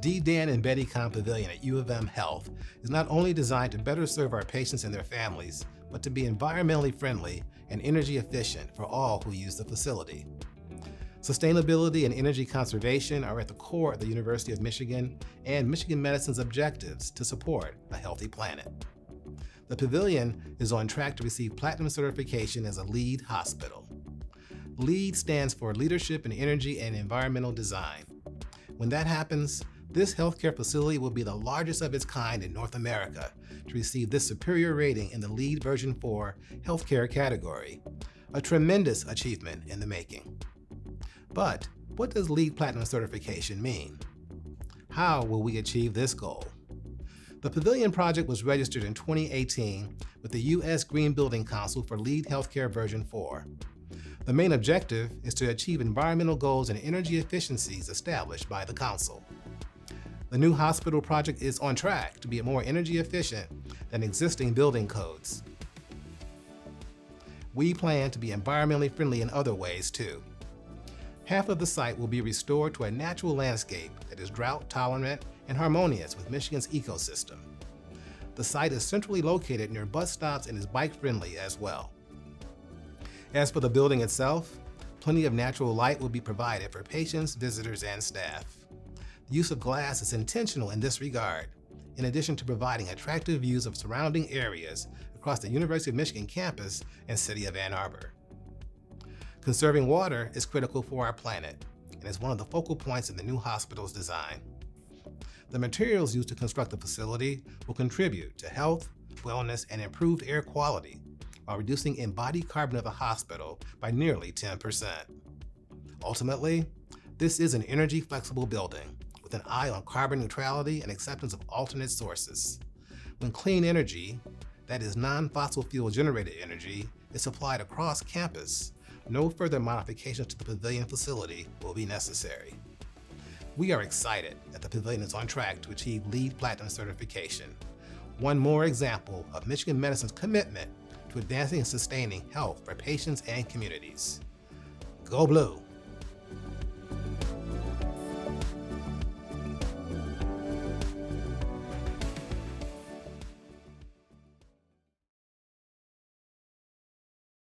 D. Dan and Betty Kahn Pavilion at U of M Health is not only designed to better serve our patients and their families, but to be environmentally friendly and energy efficient for all who use the facility. Sustainability and energy conservation are at the core of the University of Michigan and Michigan Medicine's objectives to support a healthy planet. The Pavilion is on track to receive platinum certification as a LEED hospital. LEED stands for Leadership in Energy and Environmental Design. When that happens, this healthcare facility will be the largest of its kind in North America to receive this superior rating in the LEED version 4 healthcare category, a tremendous achievement in the making. But what does LEED Platinum certification mean? How will we achieve this goal? The Pavilion project was registered in 2018 with the U.S. Green Building Council for LEED Healthcare version 4. The main objective is to achieve environmental goals and energy efficiencies established by the Council. The new hospital project is on track to be more energy efficient than existing building codes. We plan to be environmentally friendly in other ways too. Half of the site will be restored to a natural landscape that is drought tolerant and harmonious with Michigan's ecosystem. The site is centrally located near bus stops and is bike friendly as well. As for the building itself, plenty of natural light will be provided for patients, visitors, and staff. The use of glass is intentional in this regard, in addition to providing attractive views of surrounding areas across the University of Michigan campus and city of Ann Arbor. Conserving water is critical for our planet and is one of the focal points in the new hospital's design. The materials used to construct the facility will contribute to health, wellness, and improved air quality while reducing embodied carbon of the hospital by nearly 10%. Ultimately, this is an energy-flexible building with an eye on carbon neutrality and acceptance of alternate sources. When clean energy, that is non-fossil fuel generated energy, is supplied across campus, no further modifications to the Pavilion facility will be necessary. We are excited that the Pavilion is on track to achieve LEED Platinum certification, one more example of Michigan Medicine's commitment to advancing and sustaining health for patients and communities. Go Blue!